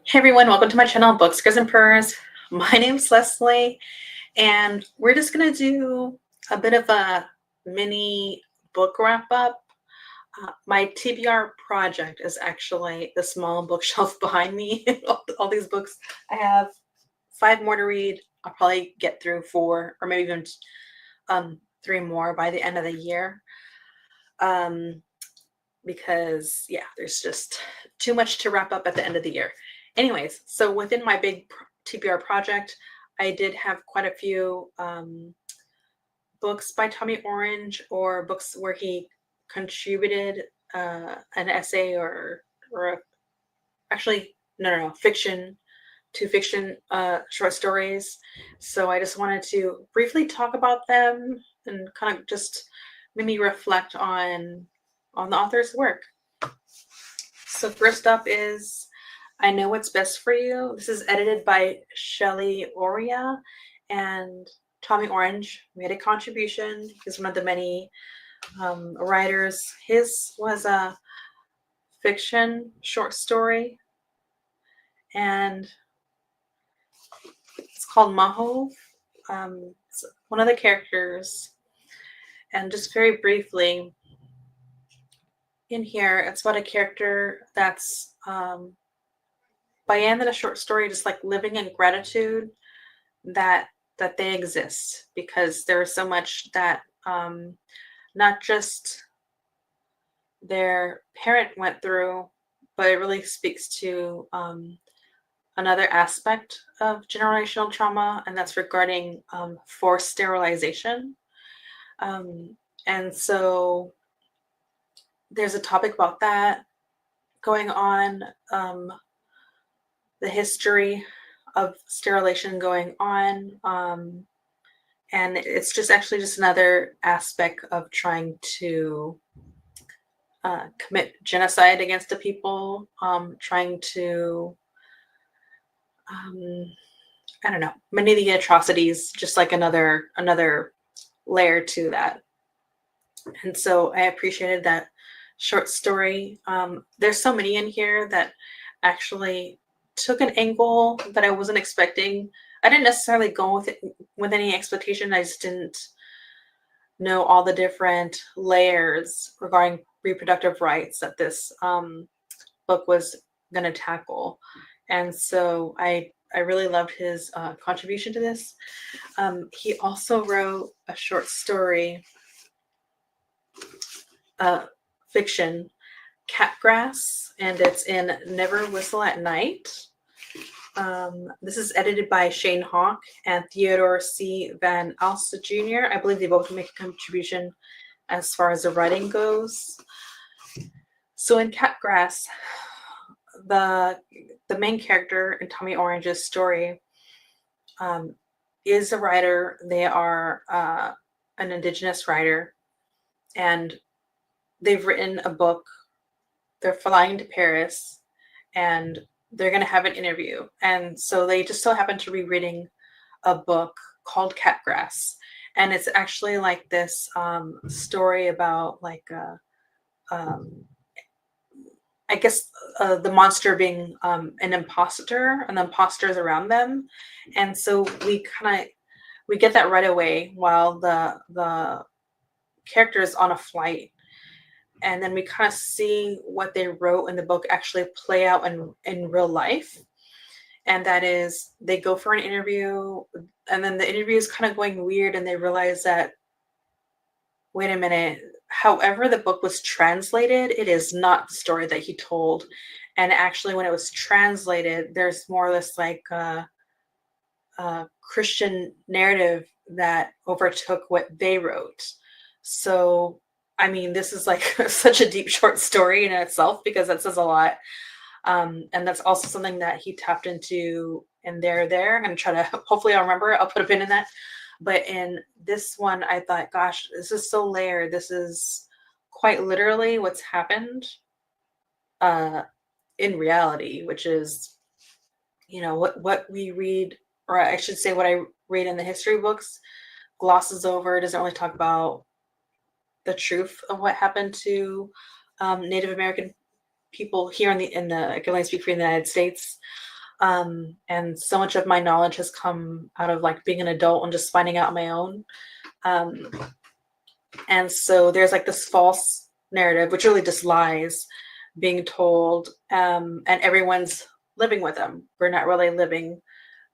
Hey everyone, welcome to my channel, Books, Scars, and Purrs. My name's Leslie, and we're just going to do a bit of a mini book wrap up. My TBR project is actually the small bookshelf behind me. all these books. I have 5 more to read. I'll probably get through 4 or maybe even 3 more by the end of the year. Because yeah, there's just too much to wrap up at the end of the year. Anyways, so within my big TBR project, I did have quite a few books by Tommy Orange, or books where he contributed an essay or actually no fiction to fiction short stories. So I just wanted to briefly talk about them and kind of just maybe reflect on the author's work. So first up is I Know What's Best for You. This is edited by Shelley Oria, and Tommy Orange made a contribution. He's one of the many writers. His was a fiction short story, and it's called Mahov. It's one of the characters, and just very briefly, in here, it's about a character that's by end of a short story, just like living in gratitude that they exist, because there's so much that not just their parent went through, but it really speaks to another aspect of generational trauma, and that's regarding forced sterilization. And so there's a topic about that going on, the history of sterilization going on, and it's just actually just another aspect of trying to commit genocide against the people, trying to I don't know, many of the atrocities, just like another layer to that. And so I appreciated that short story. There's so many in here that actually took an angle that I wasn't expecting. I didn't necessarily go with it with any expectation. I just didn't know all the different layers regarding reproductive rights that this book was going to tackle. And so I really loved his contribution to this. He also wrote a short story, fiction, Catgrass, and it's in Never Whistle at Night. This is edited by Shane Hawk and Theodore C. Van Alsta Jr. I believe they both make a contribution as far as the writing goes. So in Catgrass, the main character in Tommy Orange's story is a writer. They are an Indigenous writer, and they've written a book. They're flying to Paris, and they're going to have an interview. And so they just so happen to be reading a book called Catgrass. And it's actually like this story about like, I guess the monster being an imposter and the imposters around them. And so we get that right away while the character is on a flight. And then we kind of see what they wrote in the book actually play out in real life. And that is, they go for an interview, and then the interview is kind of going weird, and they realize that, wait a minute, however the book was translated, it is not the story that he told. And actually, when it was translated, there's more or less like a Christian narrative that overtook what they wrote. So I mean, this is like such a deep short story in itself, because that says a lot. And that's also something that he tapped into in there. I'm going to try to, hopefully I'll remember, I'll put a pin in that. But in this one, I thought, gosh, this is so layered. This is quite literally what's happened in reality, which is, you know, what we read, or I should say what I read in the history books, glosses over, doesn't really talk about the truth of what happened to Native American people here in the I can only speak for the United States. And so much of my knowledge has come out of like being an adult and just finding out on my own. Um, and so there's like this false narrative, which really just lies being told, and everyone's living with them. We're not really living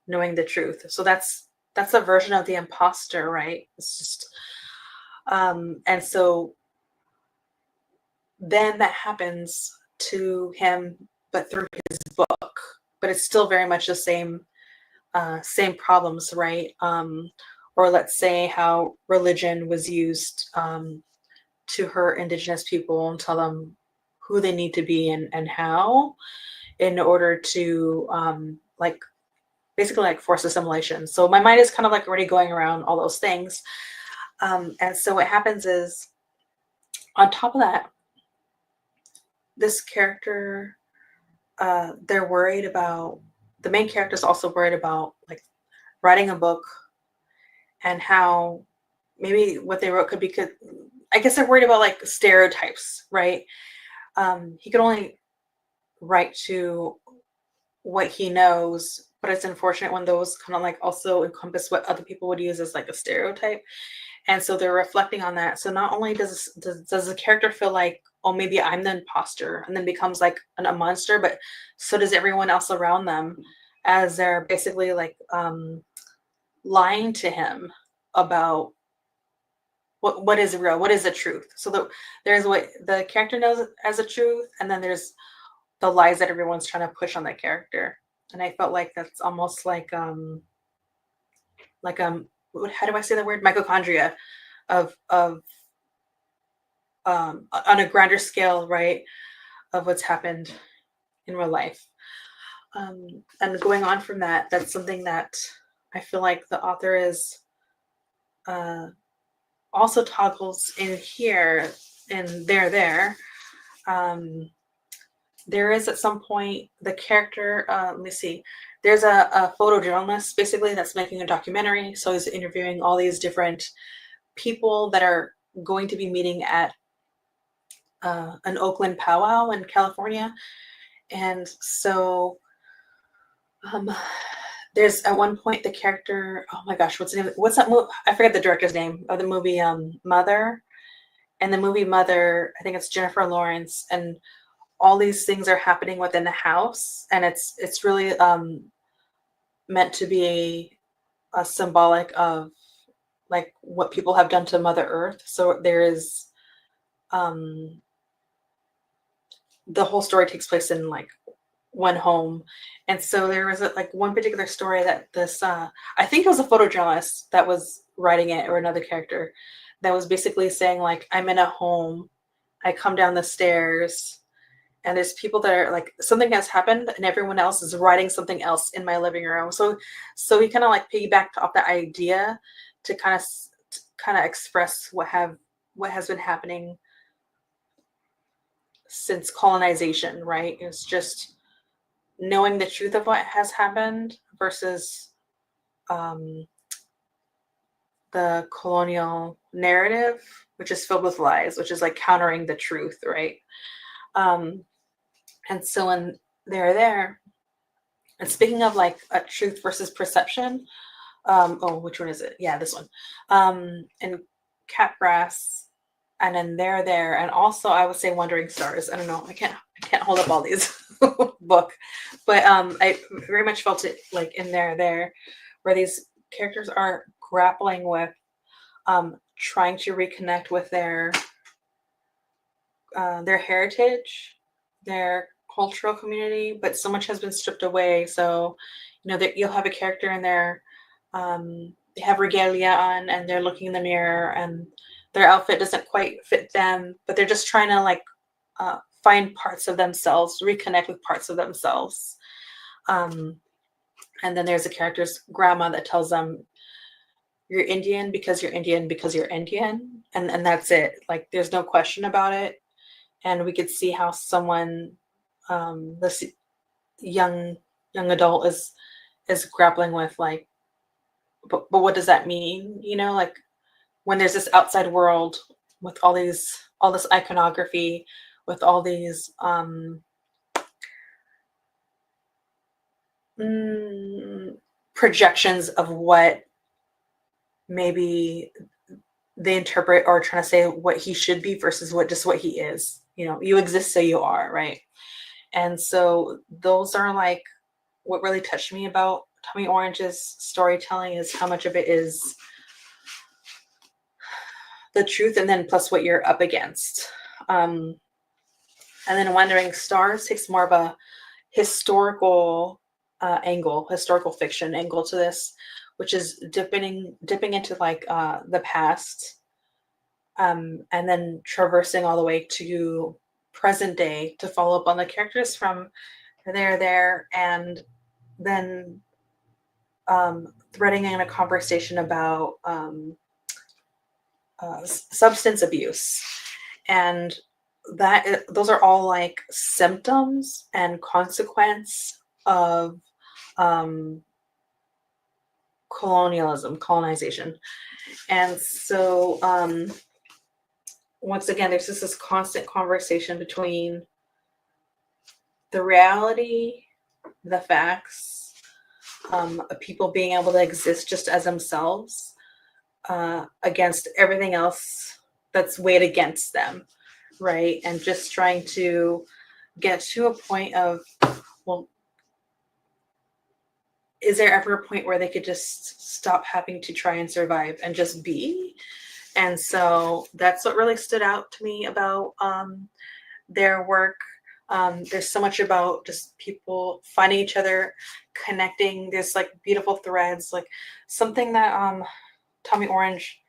knowing the truth. So that's a version of the imposter, right? It's just and so then that happens to him, but through his book. But it's still very much the same problems, right? Or let's say how religion was used to hurt indigenous people and tell them who they need to be and how in order to like basically like forced assimilation. So my mind is kind of like already going around all those things. And so what happens is, on top of that, this character, they're worried about, the main character is also worried about like writing a book and how maybe what they wrote could be good. I guess they're worried about like stereotypes, right? He could only write to what he knows, but it's unfortunate when those kind of like also encompass what other people would use as like a stereotype. And so they're reflecting on that. So not only does the character feel like, oh, maybe I'm the imposter, and then becomes like a monster, but so does everyone else around them, as they're basically like lying to him about what is real, what is the truth. So there's what the character knows as a truth, and then there's the lies that everyone's trying to push on that character. And I felt like that's almost like how do I say the word, mitochondria of on a grander scale, right, of what's happened in real life. And going on from that, that's something that I feel like the author is also toggles in here and there. There is at some point the character, let me see, there's a photojournalist basically that's making a documentary. So he's interviewing all these different people that are going to be meeting at an Oakland powwow in California. And so there's at one point the character, oh my gosh, what's the name? What's that movie? I forget the director's name of the movie, Mother. And the movie Mother, I think it's Jennifer Lawrence, and all these things are happening within the house, and it's really meant to be a symbolic of like what people have done to Mother Earth. So there is the whole story takes place in like one home. And so there was like one particular story that this I think it was a photojournalist that was writing it, or another character that was basically saying like, I'm in a home, I come down the stairs, and there's people that are like, something has happened and everyone else is writing something else in my living room. So he kind of like piggybacked off that idea to kind of express what has been happening since colonization, right? It's just knowing the truth of what has happened versus the colonial narrative, which is filled with lies, which is like countering the truth, right? And so when they're there, and speaking of like a truth versus perception, which one is it? Yeah, this one. And Catbrass, and then they're there, and also I would say Wandering Stars. I don't know. I can't hold up all these book, but I very much felt it like in there, where these characters are grappling with trying to reconnect with their heritage, their cultural community, but so much has been stripped away. So, that you'll have a character in there, they have regalia on, and they're looking in the mirror, and their outfit doesn't quite fit them, but they're just trying to like find parts of themselves, reconnect with parts of themselves. And then there's a character's grandma that tells them, you're Indian because you're Indian because you're Indian, and that's it. Like there's no question about it. And we could see how someone, this young adult is grappling with like, but what does that mean? Like when there's this outside world with all this iconography, with all these projections of what maybe they interpret or trying to say what he should be versus what he is. You exist, so you are, right? And so those are like what really touched me about Tommy Orange's storytelling, is how much of it is the truth, and then plus what you're up against. And then Wandering Stars takes more of a historical historical fiction angle to this, which is dipping into like the past, and then traversing all the way to present day to follow up on the characters from there, and then threading in a conversation about substance abuse, and those are all like symptoms and consequence of colonization. And so once again, there's just this constant conversation between the reality, the facts, of people being able to exist just as themselves, against everything else that's weighed against them, right? And just trying to get to a point of, well, is there ever a point where they could just stop having to try and survive and just be? And so that's what really stood out to me about their work. There's so much about just people finding each other, connecting. There's like beautiful threads, like something that Tommy Orange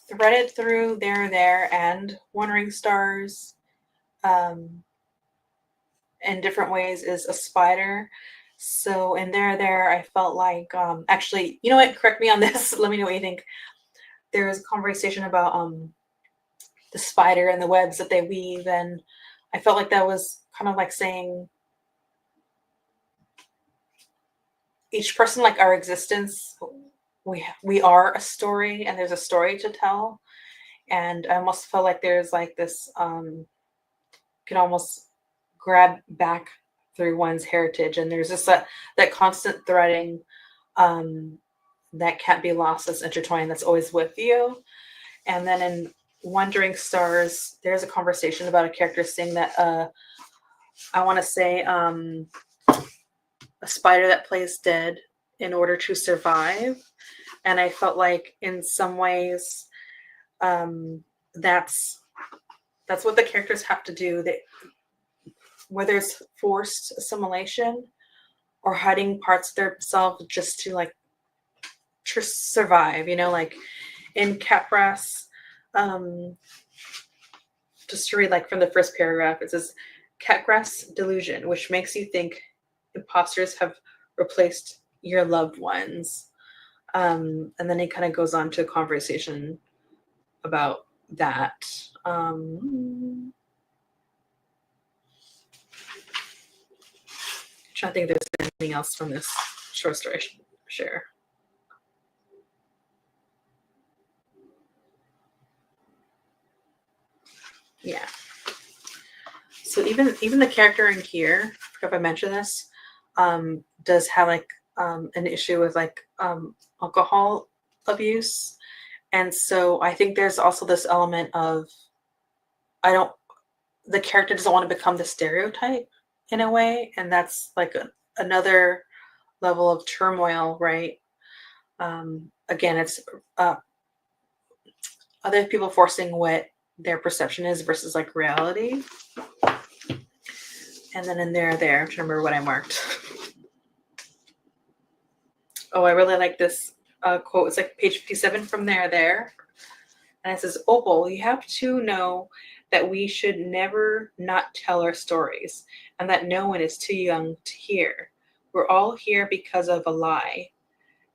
threaded through there and Wandering Stars in different ways is a spider. So in there, I felt like actually, you know what? Correct me on this. Let me know what you think. There was a conversation about the spider and the webs that they weave, and I felt like that was kind of like saying each person, like our existence, we are a story, and there's a story to tell. And I almost felt like there's like this can almost grab back through one's heritage, and there's just that constant threading that can't be lost, that's intertwined, that's always with you. And then in Wandering Stars, there's a conversation about a character saying that I want to say a spider that plays dead in order to survive. And I felt like in some ways that's what the characters have to do. Whether it's forced assimilation or hiding parts of themselves just to like to survive, like in Catbrass, just to read like from the first paragraph, it says Catgrass delusion, which makes you think imposters have replaced your loved ones. And then it kind of goes on to a conversation about that. Trying to think if there's anything else from this short story I should share. Yeah. So even the character in here, I forgot if I mentioned this, does have like an issue with like alcohol abuse. And so I think there's also this element of the character doesn't want to become the stereotype in a way. And that's like another level of turmoil, right? Again, it's other people forcing what their perception is versus like reality. And then in there, I'm trying to remember what I marked. Oh, I really like this quote. It's like page 57 from there. And it says, Opal, you have to know that we should never not tell our stories, and that no one is too young to hear. We're all here because of a lie.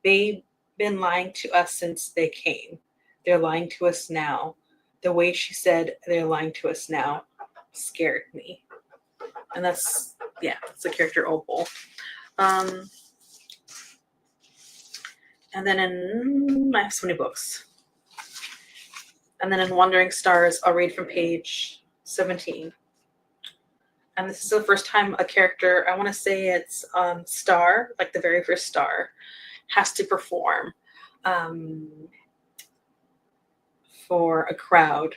They've been lying to us since they came. They're lying to us now. The way she said they're lying to us now scared me. And that's the character Opal. And then I have so many books. And then in Wandering Stars, I'll read from page 17. And this is the first time a character, I want to say it's Star, like the very first Star, has to perform um, for a crowd.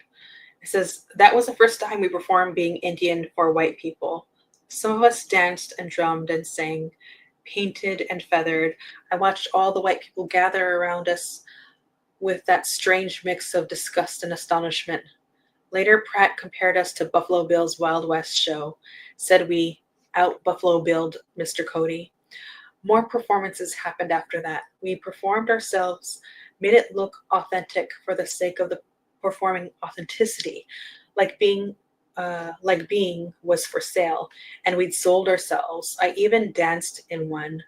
It says, that was the first time we performed being Indian for white people. Some of us danced and drummed and sang, painted and feathered. I watched all the white people gather around us with that strange mix of disgust and astonishment. Later, Pratt compared us to Buffalo Bill's Wild West show, said we out Buffalo Billed Mr. Cody. More performances happened after that. We performed ourselves, made it look authentic for the sake of the performing authenticity, like being was for sale, and we'd sold ourselves. I even danced in one,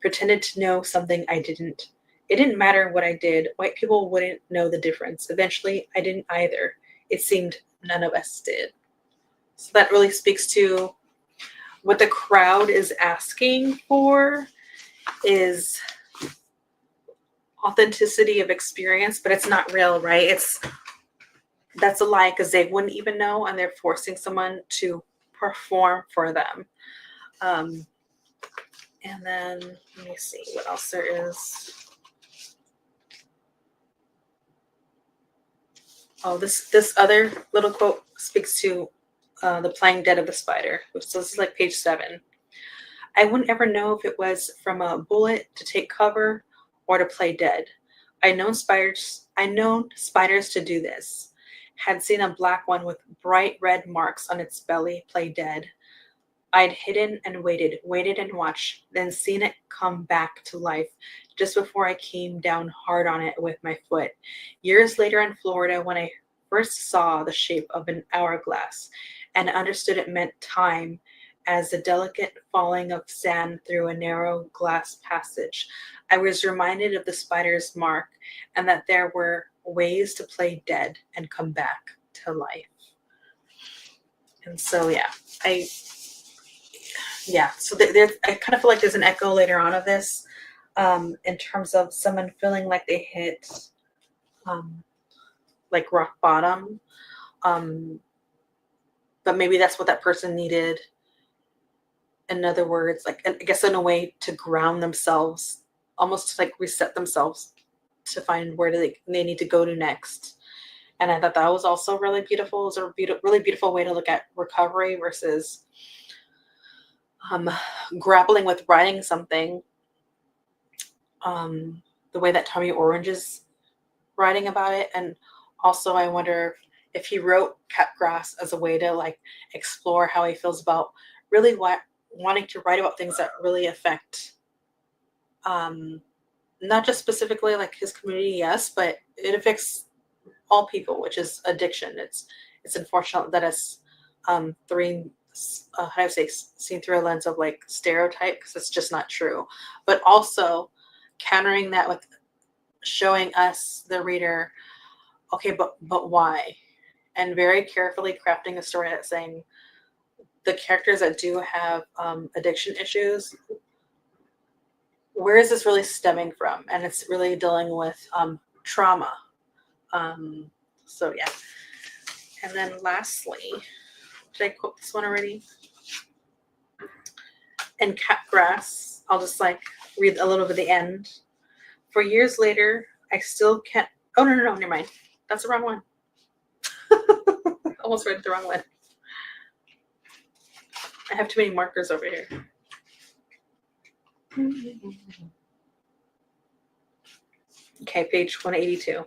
pretended to know something I didn't. It didn't matter what I did. White people wouldn't know the difference. Eventually, I didn't either. It seemed none of us did. So that really speaks to what the crowd is asking for is authenticity of experience, but it's not real, right? That's a lie because they wouldn't even know, and they're forcing someone to perform for them. And then let me see what else there is. Oh, this other little quote speaks to the playing dead of the spider. So this is like page 7. I wouldn't ever know if it was from a bullet to take cover or to play dead. I'd known spiders to do this. Had seen a black one with bright red marks on its belly play dead. I'd hidden and waited and watched, then seen it come back to life just before I came down hard on it with my foot. Years later in Florida, when I first saw the shape of an hourglass and understood it meant time as the delicate falling of sand through a narrow glass passage, I was reminded of the spider's mark and that there were ways to play dead and come back to life. And so, so I kind of feel like there's an echo later on of this in terms of someone feeling like they hit like rock bottom. But maybe that's what that person needed. In other words, like, I guess in a way to ground themselves, almost to like reset themselves to find where they need to go to next. And I thought that was also really beautiful. It was a really beautiful way to look at recovery versus grappling with writing something the way that Tommy Orange is writing about it. And also I wonder if he wrote Cut Grass as a way to like explore how he feels about really wanting to write about things that really affect not just specifically like his community, yes, but it affects all people, which is addiction. It's unfortunate that it's seen through a lens of like stereotype, because it's just not true. But also countering that with showing us, the reader, okay, but why? And very carefully crafting a story that's saying the characters that do have addiction issues, where is this really stemming from? And it's really dealing with trauma. So yeah. And then lastly, did I quote this one already? In Cut Grass, I'll just like read a little bit of the end. For years later, I still can't. Oh, no, never mind. That's the wrong one. Almost read the wrong one. I have too many markers over here. Okay, page 182.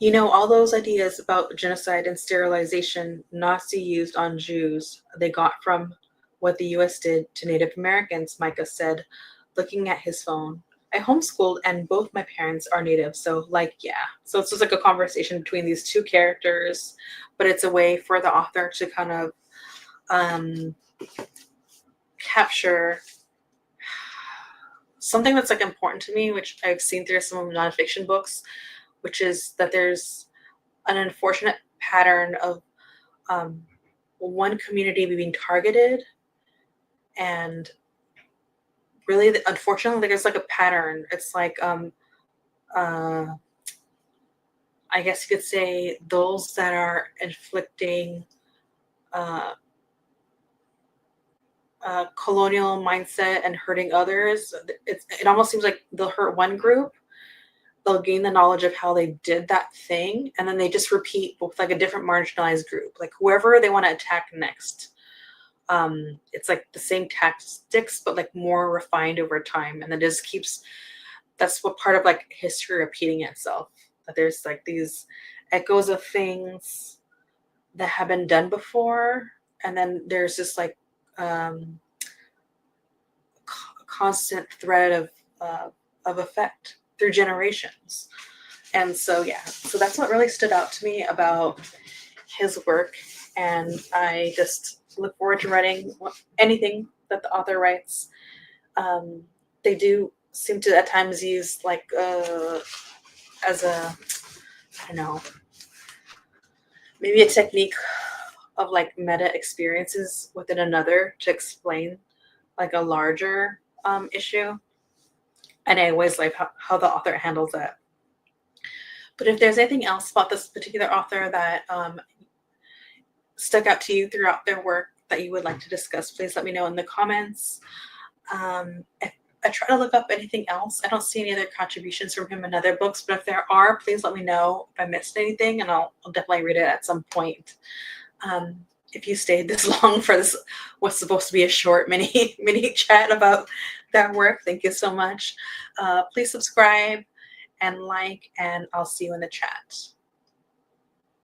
You know, all those ideas about genocide and sterilization Nazi used on Jews, they got from what the U.S. did to Native Americans, Micah said, looking at his phone. I homeschooled and both my parents are Native, so like, yeah. So it's just like a conversation between these two characters, but it's a way for the author to kind of capture something that's like important to me, which I've seen through some of the nonfiction books, which is that there's an unfortunate pattern of one community being targeted, and really, unfortunately, there's like a pattern. It's like, I guess you could say those that are inflicting uh, colonial mindset and hurting others. It almost seems like they'll hurt one group, they'll gain the knowledge of how they did that thing, and then they just repeat with like a different marginalized group, like whoever they want to attack next. It's like the same tactics, but like more refined over time, and then just keeps. That's what part of like history repeating itself. That there's like these echoes of things that have been done before, and then there's this like constant thread of effect through generations. And so yeah, so that's what really stood out to me about his work, and I just look forward to writing anything that the author writes. They do seem to at times use like as a, I don't know, maybe a technique of like meta experiences within another to explain like a larger issue. And I always like how the author handles that. But if there's anything else about this particular author that stuck out to you throughout their work that you would like to discuss, please let me know in the comments. If I try to look up anything else, I don't see any other contributions from him in other books, but if there are, please let me know if I missed anything, and I'll definitely read it at some point. If you stayed this long for this, what's supposed to be a short mini chat about that work, thank you so much. Please subscribe and like, and I'll see you in the chat.